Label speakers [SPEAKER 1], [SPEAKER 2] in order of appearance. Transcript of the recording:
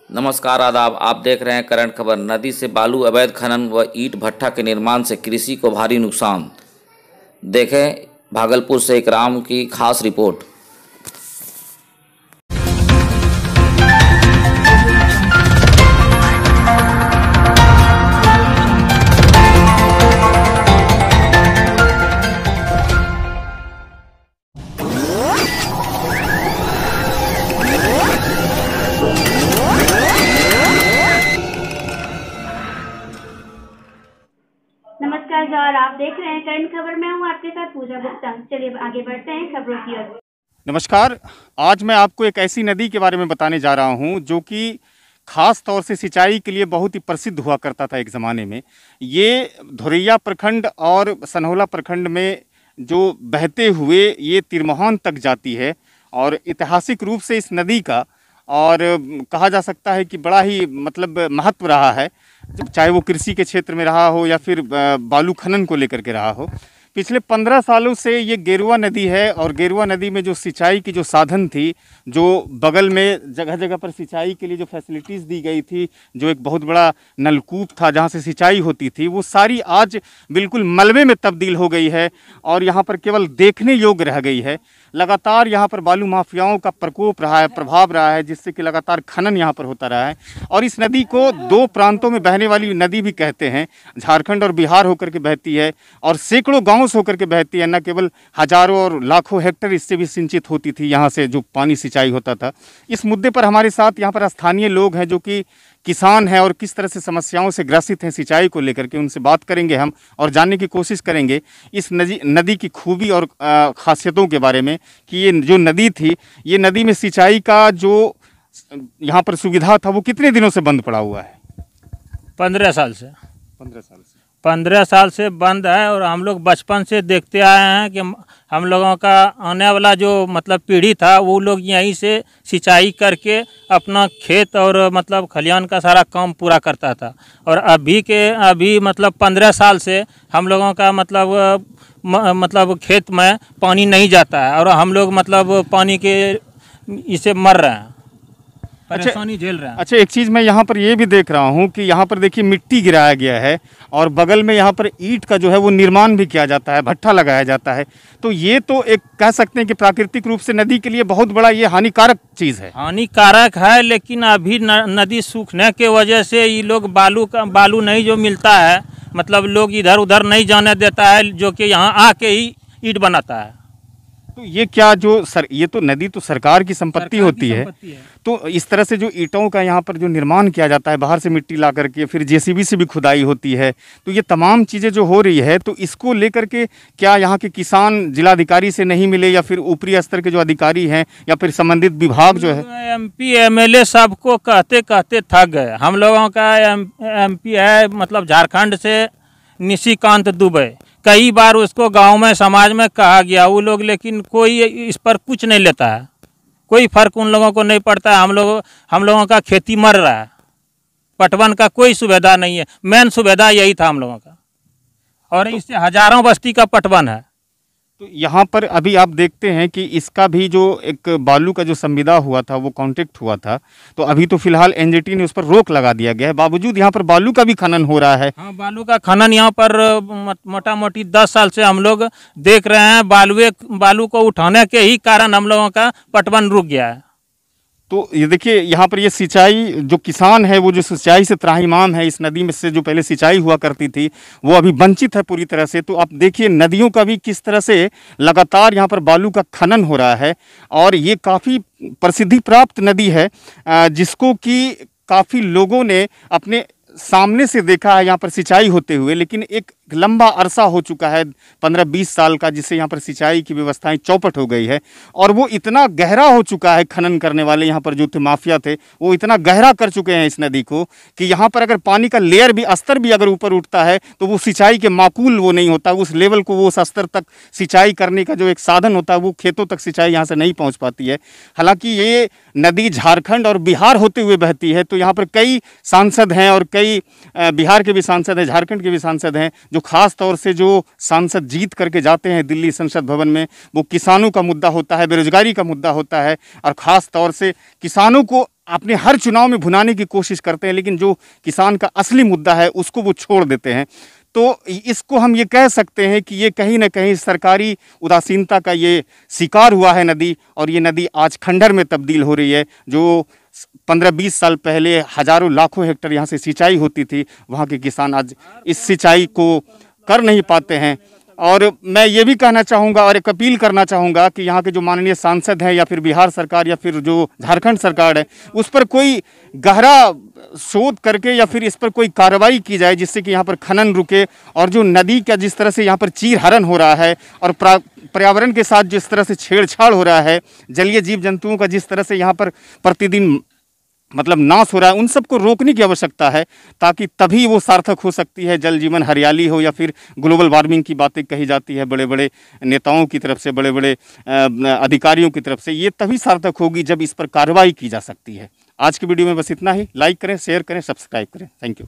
[SPEAKER 1] नमस्कार आदाब। आप देख रहे हैं करंट खबर। नदी से बालू अवैध खनन व ईंट भट्ठा के निर्माण से कृषि को भारी नुकसान। देखें भागलपुर से इकराम की खास रिपोर्ट।
[SPEAKER 2] नमस्कार जौहर, आप देख रहे हैं करंट खबर। मैं हूं आपके साथ पूजा गुप्ता। चलिए आगे बढ़ते हैं खबरों की ओर।
[SPEAKER 3] नमस्कार। आज मैं आपको एक ऐसी नदी के बारे में बताने जा रहा हूं जो कि खास तौर से सिंचाई के लिए बहुत ही प्रसिद्ध हुआ करता था एक ज़माने में। ये धोरैया प्रखंड और सनहौला प्रखंड में जो बहते हुए ये तिरमोहन तक जाती है और ऐतिहासिक रूप से इस नदी का और कहा जा सकता है कि बड़ा ही महत्व रहा है, चाहे वो कृषि के क्षेत्र में रहा हो या फिर बालू खनन को लेकर के रहा हो। पिछले 15 सालों से ये गेरुआ नदी है और गेरुआ नदी में जो सिंचाई की जो साधन थी, जो बगल में जगह जगह पर सिंचाई के लिए जो फैसिलिटीज़ दी गई थी, जो एक बहुत बड़ा नलकूप था जहाँ से सिंचाई होती थी, वो सारी आज बिल्कुल मलबे में तब्दील हो गई है और यहाँ पर केवल देखने योग्य रह गई है। लगातार यहाँ पर बालू माफियाओं का प्रकोप रहा है, प्रभाव रहा है, जिससे कि लगातार खनन यहाँ पर होता रहा है। और इस नदी को दो प्रांतों में बहने वाली नदी भी कहते हैं। झारखंड और बिहार होकर के बहती है और सैकड़ों गाँव से होकर के बहती है। न केवल हजारों और लाखों हेक्टेयर इससे भी सिंचित होती थी यहाँ से जो पानी सिंचाई होता था। इस मुद्दे पर हमारे साथ यहाँ पर स्थानीय लोग हैं जो कि किसान हैं और किस तरह से समस्याओं से ग्रसित हैं सिंचाई को लेकर के। उनसे बात करेंगे हम और जानने की कोशिश करेंगे इस नदी की खूबी और खासियतों के बारे में कि ये जो नदी थी, ये नदी में सिंचाई का जो यहाँ पर सुविधा था वो कितने दिनों से बंद पड़ा हुआ है?
[SPEAKER 4] 15 साल से।
[SPEAKER 3] 15
[SPEAKER 4] साल से बंद है और हम लोग बचपन से देखते आए हैं कि हम लोगों का आने वाला जो पीढ़ी था वो लोग यहीं से सिंचाई करके अपना खेत और खलिहान का सारा काम पूरा करता था। और अभी 15 साल से हम लोगों का खेत में पानी नहीं जाता है और हम लोग पानी के इसे मर रहे हैं, परेशानी झेल रहे हैं।
[SPEAKER 3] अच्छा, एक चीज़ मैं यहाँ पर ये भी देख रहा हूँ कि यहाँ पर देखिए मिट्टी गिराया गया है और बगल में यहाँ पर ईंट का जो है वो निर्माण भी किया जाता है, भट्ठा लगाया जाता है। तो ये तो एक कह सकते हैं कि प्राकृतिक रूप से नदी के लिए बहुत बड़ा ये हानिकारक चीज़ है।
[SPEAKER 4] हानिकारक है, लेकिन अभी नदी सूखने के वजह से ये लोग बालू नहीं जो मिलता है, लोग इधर उधर नहीं जाने देता है, जो कि यहाँ आके ही ईंट बनाता है।
[SPEAKER 3] तो ये क्या ये तो नदी तो सरकार की संपत्ति होती है। तो इस तरह से जो ईंटों का यहाँ पर जो निर्माण किया जाता है, बाहर से मिट्टी ला करके फिर जेसीबी से भी खुदाई होती है, तो ये तमाम चीज़ें जो हो रही है, तो इसको लेकर के क्या यहाँ के किसान जिलाधिकारी से नहीं मिले या फिर ऊपरी स्तर के जो अधिकारी हैं या फिर संबंधित विभाग जो है?
[SPEAKER 4] MP MLA सबको कहते कहते थक गए। हम लोगों का MP है झारखंड से निशिकांत दुबे, कई बार उसको गांव में समाज में कहा गया वो लोग, लेकिन कोई इस पर कुछ नहीं लेता है, कोई फर्क उन लोगों को नहीं पड़ता है। हम लोगों का खेती मर रहा है, पटवन का कोई सुविधा नहीं है। मेन सुविधा यही था हम लोगों का, और इससे हजारों बस्ती का पटवन है।
[SPEAKER 3] तो यहाँ पर अभी आप देखते हैं कि इसका भी जो एक बालू का जो संविदा हुआ था वो कॉन्ट्रैक्ट हुआ था, तो अभी तो फिलहाल NGT ने उस पर रोक लगा दिया गया है। बावजूद यहाँ पर बालू का भी खनन हो रहा है।
[SPEAKER 4] हाँ, बालू का खनन यहाँ पर मोटा मोटी 10 साल से हम लोग देख रहे हैं। बालू को उठाने के ही कारण हम लोगों का पटवन रुक गया है।
[SPEAKER 3] तो ये देखिए यहाँ पर ये सिंचाई जो किसान है वो जो सिंचाई से त्राहिमाम है, इस नदी में से जो पहले सिंचाई हुआ करती थी वो अभी वंचित है पूरी तरह से। तो आप देखिए नदियों का भी किस तरह से लगातार यहाँ पर बालू का खनन हो रहा है और ये काफ़ी प्रसिद्धि प्राप्त नदी है, जिसको कि काफ़ी लोगों ने अपने सामने से देखा है यहाँ पर सिंचाई होते हुए। लेकिन एक लंबा अरसा हो चुका है, 15-20 साल का, जिससे यहाँ पर सिंचाई की व्यवस्थाएं चौपट हो गई है और वो इतना गहरा हो चुका है, खनन करने वाले यहाँ पर जो थे माफिया थे वो इतना गहरा कर चुके हैं इस नदी को कि यहाँ पर अगर पानी का लेयर भी स्तर भी अगर ऊपर उठता है तो वो सिंचाई के माकूल वो नहीं होता, उस लेवल को वो उस स्तर तक सिंचाई करने का जो एक साधन होता है वो खेतों तक सिंचाई यहाँ से नहीं पहुँच पाती है। हालाँकि ये नदी झारखंड और बिहार होते हुए बहती है, तो यहाँ पर कई सांसद हैं और कई बिहार के भी सांसद हैं, झारखंड के भी सांसद हैं, जो खास तौर से जो सांसद जीत करके जाते हैं दिल्ली संसद भवन में, वो किसानों का मुद्दा होता है, बेरोजगारी का मुद्दा होता है और ख़ास तौर से किसानों को अपने हर चुनाव में भुनाने की कोशिश करते हैं, लेकिन जो किसान का असली मुद्दा है उसको वो छोड़ देते हैं। तो इसको हम ये कह सकते हैं कि ये कहीं ना कहीं सरकारी उदासीनता का ये शिकार हुआ है नदी, और ये नदी आज खंडर में तब्दील हो रही है। जो 15-20 साल पहले हजारों लाखों हेक्टेयर यहाँ से सिंचाई होती थी, वहाँ के किसान आज इस सिंचाई को कर नहीं पाते हैं। और मैं ये भी कहना चाहूँगा और एक अपील करना चाहूँगा कि यहाँ के जो माननीय सांसद हैं या फिर बिहार सरकार या फिर जो झारखंड सरकार है, उस पर कोई गहरा शोध करके या फिर इस पर कोई कार्रवाई की जाए, जिससे कि यहाँ पर खनन रुके। और जो नदी का जिस तरह से यहाँ पर चीरहरण हो रहा है और पर्यावरण के साथ जिस तरह से छेड़छाड़ हो रहा है, जलीय जीव जंतुओं का जिस तरह से यहाँ पर प्रतिदिन मतलब नाश हो रहा है, उन सबको रोकने की आवश्यकता है, ताकि तभी वो सार्थक हो सकती है। जल जीवन हरियाली हो या फिर ग्लोबल वार्मिंग की बातें कही जाती है बड़े बड़े नेताओं की तरफ से, बड़े बड़े अधिकारियों की तरफ से, ये तभी सार्थक होगी जब इस पर कार्रवाई की जा सकती है। आज की वीडियो में बस इतना ही। लाइक करें, शेयर करें, सब्सक्राइब करें। Thank you.